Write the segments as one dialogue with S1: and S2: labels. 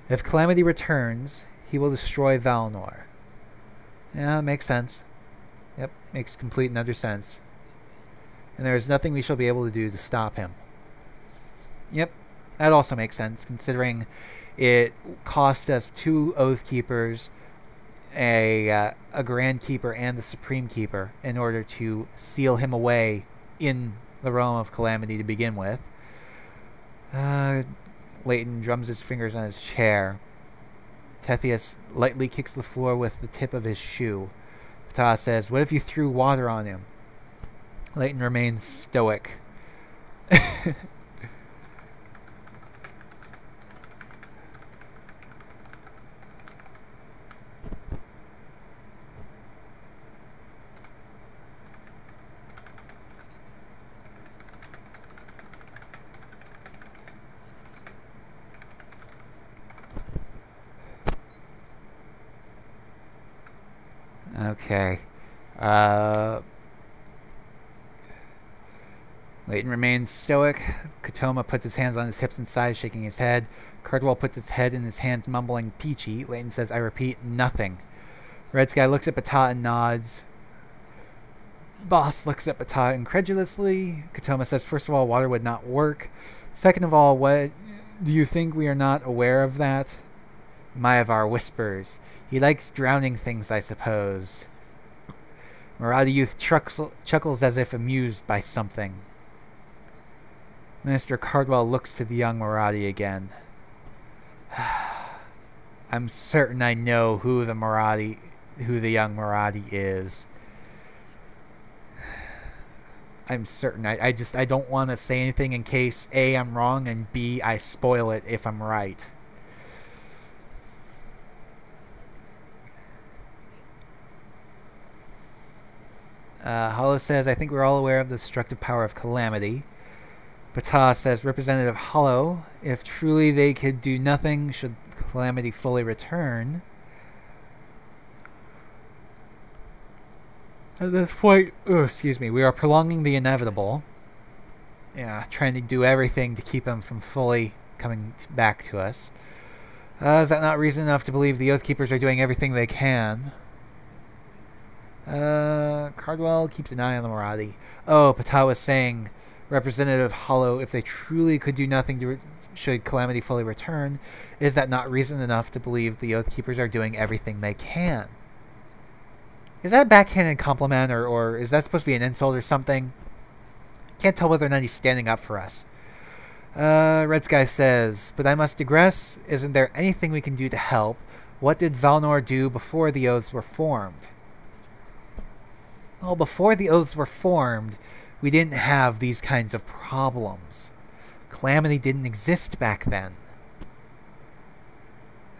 S1: If Calamity returns, he will destroy Valnor. Yeah, that makes sense. Yep, makes complete and utter sense. And there is nothing we shall be able to do to stop him. Yep, that also makes sense, considering it cost us 2 Oath Keepers, a Grand Keeper, and the Supreme Keeper in order to seal him away in the realm of Calamity to begin with. Leighton drums his fingers on his chair. Tethius lightly kicks the floor with the tip of his shoe. Ptah says, "What if you threw water on him?" Leighton remains stoic. Okay. Leighton remains stoic. Katoma puts his hands on his hips and sighs, shaking his head. Cardwell puts his head in his hands, mumbling peachy. Leighton says, "I repeat, nothing." Red Sky looks at Ptah and nods. Boss looks at Ptah incredulously. Katoma says, "First of all, water would not work. Second of all, what do you think we are not aware of that?" Mayavar whispers. "He likes drowning things, I suppose." Maraudi youth chuckles as if amused by something. Minister Cardwell looks to the young Maraudi again. "I'm certain I know who the young Maraudi is. I'm certain. I don't want to say anything in case A, I'm wrong, and B, I spoil it if I'm right." Hollow says, "I think we're all aware of the destructive power of Calamity." Ptah says, "Representative Hollow, if truly they could do nothing should Calamity fully return. At this point, we are prolonging the inevitable. Yeah, trying to do everything to keep him from fully coming back to us. Is that not reason enough to believe the Oath Keepers are doing everything they can?" Cardwell keeps an eye on the Maraudi. Oh, Ptah was saying, Representative Hollow, if they truly could do nothing should Calamity fully return, is that not reason enough to believe the Oath Keepers are doing everything they can? Is that a backhanded compliment, or is that supposed to be an insult or something? Can't tell whether or not he's standing up for us. Red Sky says, "But I must digress. Isn't there anything we can do to help? What did Valnor do before the Oaths were formed?" Well, before the Oaths were formed, we didn't have these kinds of problems. Calamity didn't exist back then.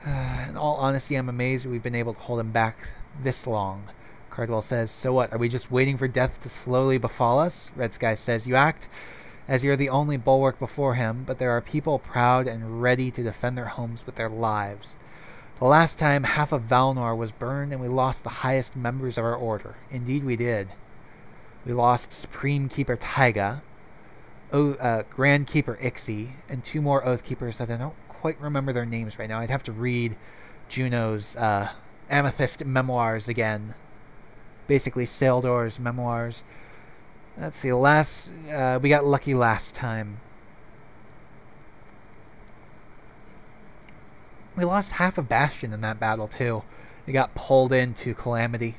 S1: In all honesty, I'm amazed that we've been able to hold him back this long. Cardwell says, "So what, are we just waiting for death to slowly befall us?" Red Sky says, "You act as you're the only bulwark before him, but there are people proud and ready to defend their homes with their lives. The last time, half of Valnor was burned and we lost the highest members of our order. Indeed we did. We lost Supreme Keeper Taiga, Grand Keeper Ixie, and 2 more Oath Keepers that I don't quite remember their names right now. I'd have to read Juno's Amethyst memoirs again. Basically, Saildor's memoirs. Let's see, we got lucky last time. We lost half of Bastion in that battle, too. It got pulled into Calamity.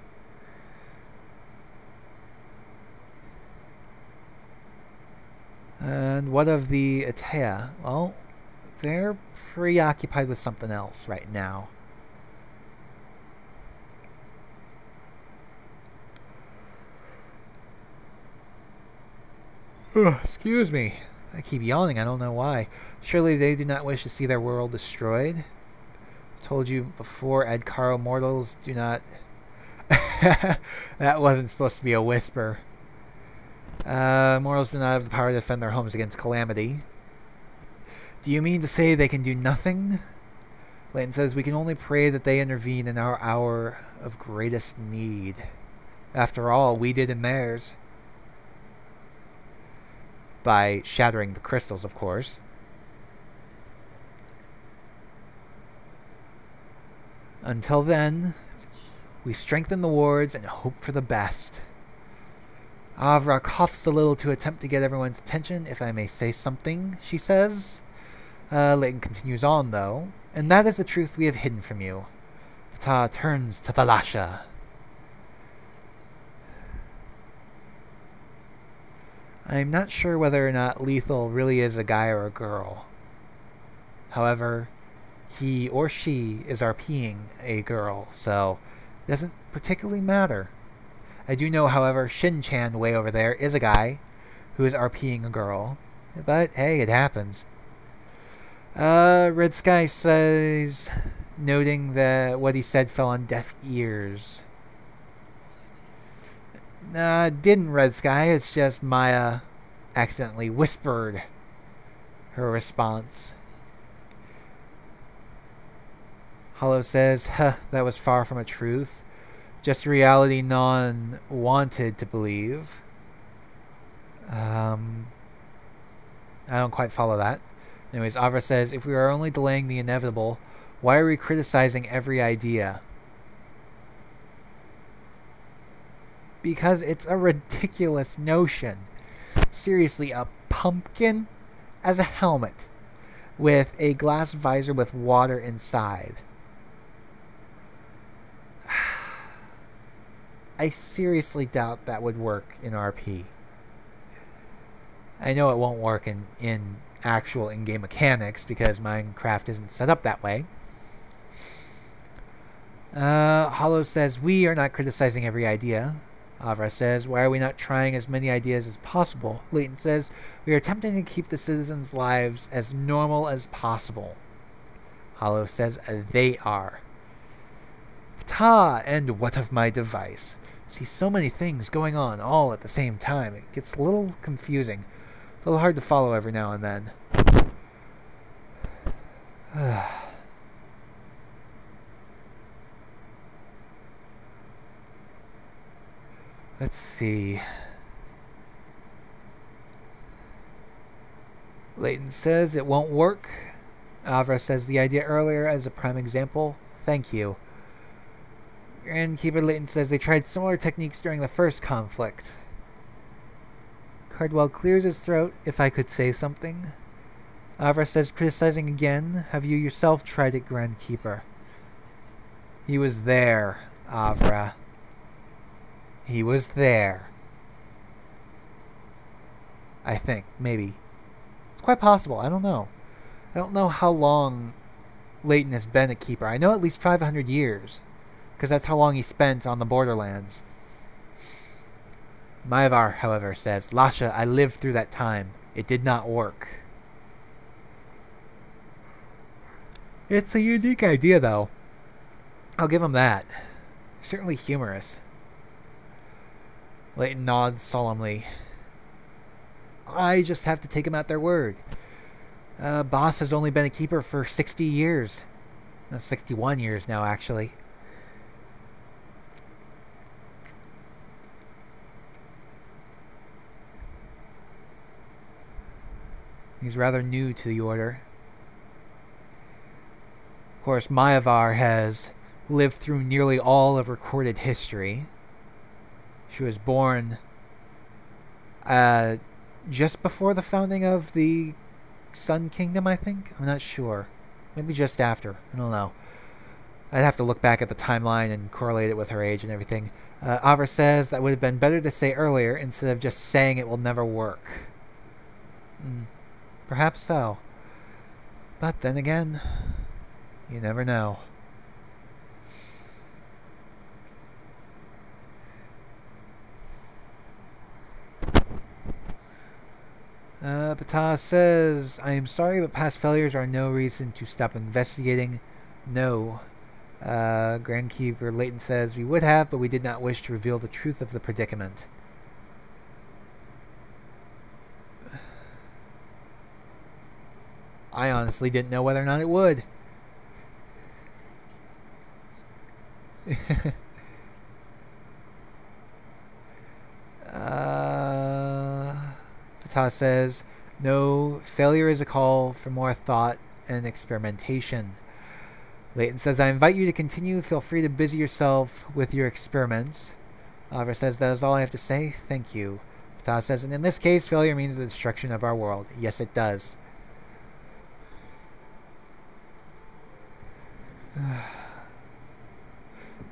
S1: And what of the Atea? Well, they're preoccupied with something else right now. Excuse me. I keep yawning, I don't know why. Surely they do not wish to see their world destroyed. I told you before, Adkaro mortals do not... That wasn't supposed to be a whisper. Mortals do not have the power to defend their homes against Calamity. Do you mean to say they can do nothing? Leighton says, "We can only pray that they intervene in our hour of greatest need. After all, we did in theirs." By shattering the crystals, of course. Until then, we strengthen the wards and hope for the best. Avra coughs a little to attempt to get everyone's attention, if I may say something, she says. Leighton continues on, though. And that is the truth we have hidden from you. Ptah turns to the Lasha. I'm not sure whether or not Lethal really is a guy or a girl. However, he or she is RPing a girl, so it doesn't particularly matter. I do know, however, Shin-chan way over there is a guy who is RPing a girl. But, hey, it happens. Red Sky says, noting that what he said fell on deaf ears. Didn't Red Sky, it's just Maya accidentally whispered her response. Hollow says, that was far from a truth. Just a reality none wanted to believe. I don't quite follow that. Anyways, Avra says, if we are only delaying the inevitable, why are we criticizing every idea? Because it's a ridiculous notion. Seriously, a pumpkin as a helmet with a glass visor with water inside. I seriously doubt that would work in RP. I know it won't work in actual in-game mechanics because Minecraft isn't set up that way. Hollow says, we are not criticizing every idea. Avra says, why are we not trying as many ideas as possible? Leighton says, we are attempting to keep the citizens' lives as normal as possible. Hollow says, they are. Ptah, and what of my device? See so many things going on all at the same time. It gets a little confusing. A little hard to follow every now and then. Let's see. Leighton says it won't work. Avra says the idea earlier as a prime example. Thank you. Grandkeeper Leighton says they tried similar techniques during the first conflict. Cardwell clears his throat, if I could say something. Avra says, criticizing again. Have you yourself tried it, Grandkeeper? He was there, Avra. He was there. I think, maybe. It's quite possible, I don't know. I don't know how long Leighton has been a keeper. I know at least 500 years. Because that's how long he spent on the Borderlands. Maevar, however, says, Lasha, I lived through that time. It did not work. It's a unique idea, though. I'll give him that. Certainly humorous. Leighton nods solemnly. I just have to take him at their word. Boss has only been a keeper for 60 years. 61 years now, actually. He's rather new to the Order. Of course, Maevar has lived through nearly all of recorded history. She was born just before the founding of the Sun Kingdom, I think? I'm not sure. Maybe just after. I don't know. I'd have to look back at the timeline and correlate it with her age and everything. Avra says that would have been better to say earlier instead of just saying it will never work. Perhaps so. But then again, you never know. Ptah says, I am sorry, but past failures are no reason to stop investigating. No. Grandkeeper Leighton says, we would have, but we did not wish to reveal the truth of the predicament. I honestly didn't know whether or not it would. Ptah says, no, failure is a call for more thought and experimentation. Leighton says, I invite you to continue. Feel free to busy yourself with your experiments. Oliver says, that is all I have to say. Thank you. Patah says, and in this case, failure means the destruction of our world. Yes, it does.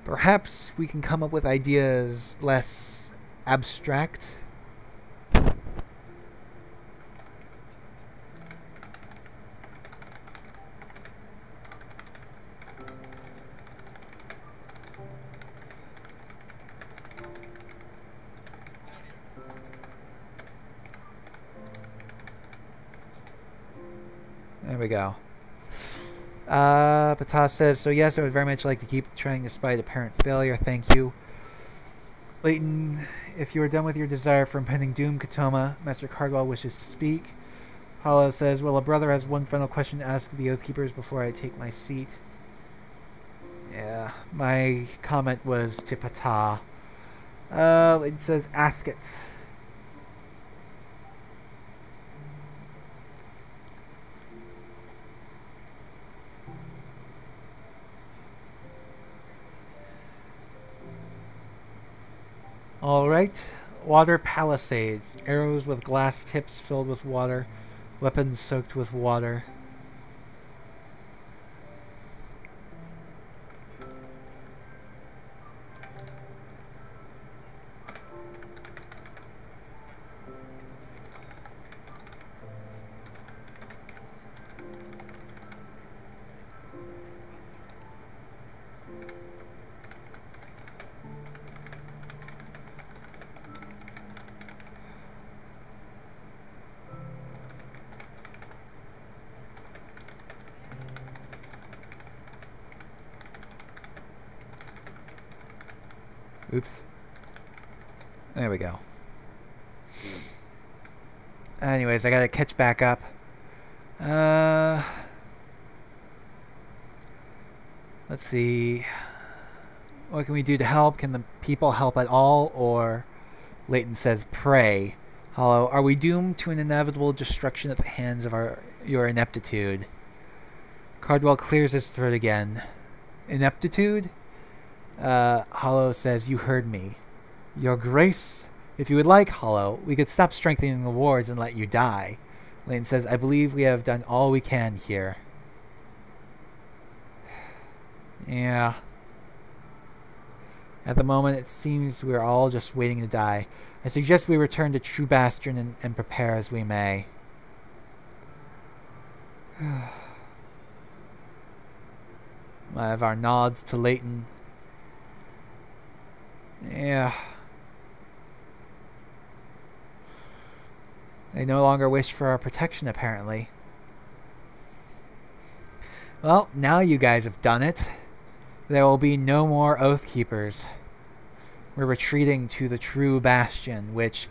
S1: Perhaps we can come up with ideas less abstract. There we go. Patah says, so yes, I would very much like to keep trying despite apparent failure. Thank you. Leighton, if you are done with your desire for impending doom, Katoma, Master Cardwell wishes to speak. Hollow says, well, a brother has one final question to ask the Oathkeepers before I take my seat. Yeah, my comment was to Patah. Leighton says, ask it. Alright, water palisades. Arrows with glass tips filled with water. Weapons soaked with water. Oops. There we go. Anyways, I gotta catch back up. Let's see. What can we do to help? Can the people help at all? Or Leighton says, pray. Hollow, are we doomed to an inevitable destruction at the hands of your ineptitude? Cardwell clears his throat again. Ineptitude? Hollow says, you heard me. Your Grace, if you would like, Hollow, we could stop strengthening the wards and let you die. Leighton says, I believe we have done all we can here. Yeah. At the moment, it seems we're all just waiting to die. I suggest we return to True Bastion and prepare as we may. I have our nods to Leighton. Yeah. They no longer wish for our protection, apparently. Well, now you guys have done it. There will be no more Oathkeepers. We're retreating to the True Bastion, which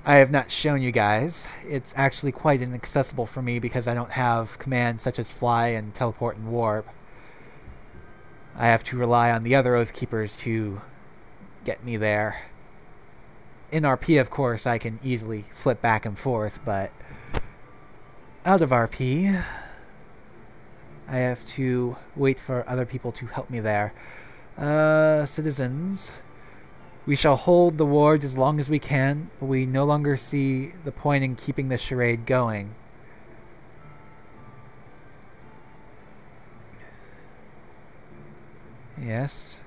S1: I have not shown you guys. It's actually quite inaccessible for me because I don't have commands such as fly and teleport and warp. I have to rely on the other Oathkeepers to get me there. In RP, of course, I can easily flip back and forth, but out of RP, I have to wait for other people to help me there. Citizens, we shall hold the wards as long as we can, but we no longer see the point in keeping the charade going. Yes.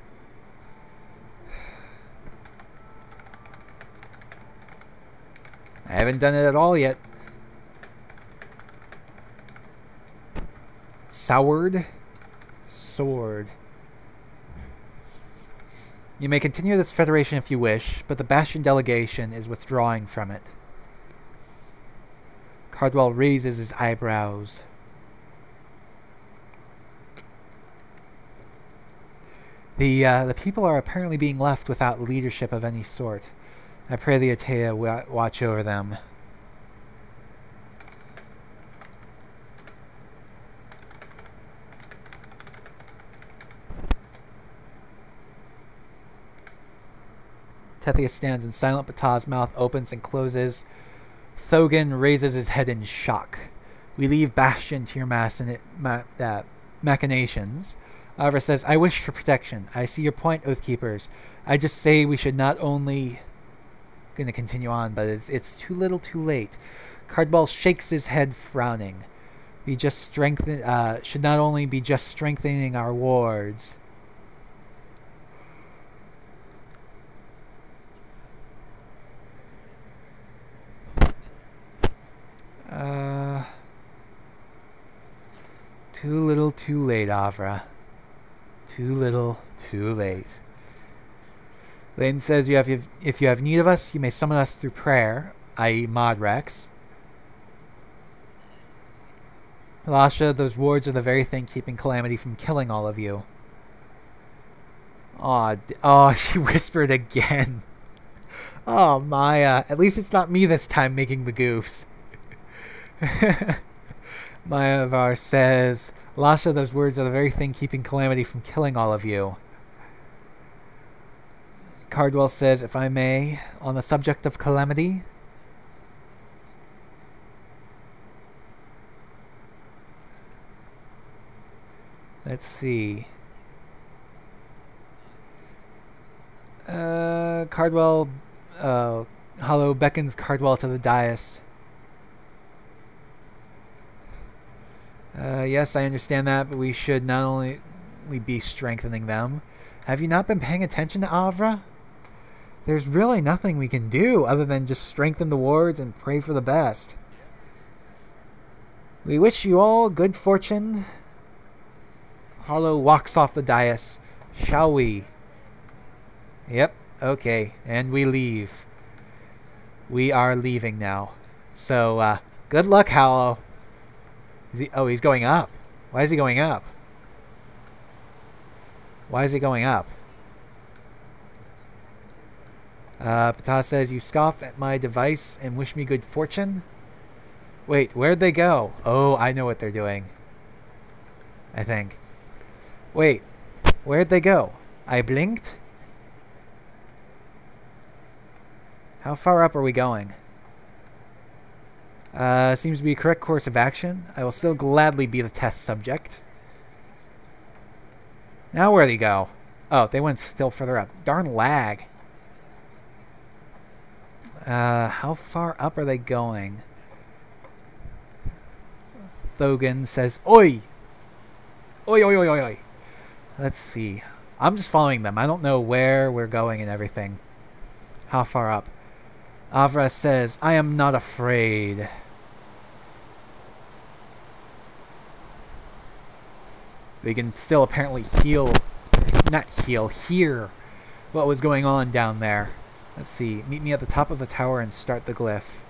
S1: I haven't done it at all yet. Soured sword. You may continue this federation if you wish, but the Bastion delegation is withdrawing from it. Cardwell raises his eyebrows. The people are apparently being left without leadership of any sort. I pray the Atea watch over them. Tethia stands in silent. Patah's mouth opens and closes. Thogan raises his head in shock. We leave Bastion to your machinations. Avra says, I wish for protection. I see your point, Oathkeepers. I just say we should not only... Going to continue on, but it's too little too late. Cardball shakes his head, frowning. We just should not only be just strengthening our wards. Too little too late, Avra. Too little too late. Layton says, if you have need of us, you may summon us through prayer, i.e. Modrex. Lasha, those wards are the very thing keeping Calamity from killing all of you. Oh, she whispered again. Oh, Maya. At least it's not me this time making the goofs. Mayavar says, Lasha, those words are the very thing keeping Calamity from killing all of you. Cardwell says, if I may, on the subject of Calamity. Let's see. Cardwell, Hollow beckons Cardwell to the dais. Yes, I understand that, but we should not only be strengthening them. Have you not been paying attention to Avra? There's really nothing we can do other than just strengthen the wards and pray for the best. We wish you all good fortune. Harlow walks off the dais. Shall we? Yep, okay, and we leave. We are leaving now. So, good luck, Hollow. He's going up. Why is he going up? Why is he going up? Pata says, you scoff at my device and wish me good fortune? Wait, where'd they go? Oh, I know what they're doing. I think. Wait, where'd they go? I blinked? How far up are we going? Seems to be a correct course of action. I will still gladly be the test subject. Now where'd they go? Oh, they went still further up. Darn lag. How far up are they going? Thogan says, Oi! Oi, oi, oi, oi, oi. Let's see. I'm just following them. I don't know where we're going and everything. How far up? Avra says, I am not afraid. We can still apparently hear what was going on down there. Let's see. Meet me at the top of the tower and start the glyph.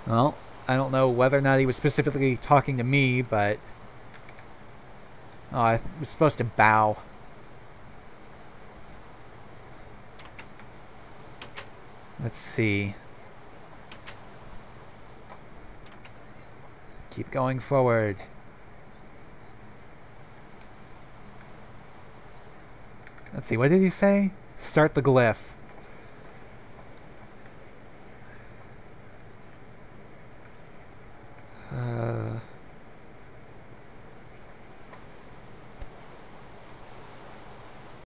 S1: Well, I don't know whether or not he was specifically talking to me, but... Oh, I was supposed to bow. Let's see. Keep going forward. Let's see, what did he say? Start the glyph.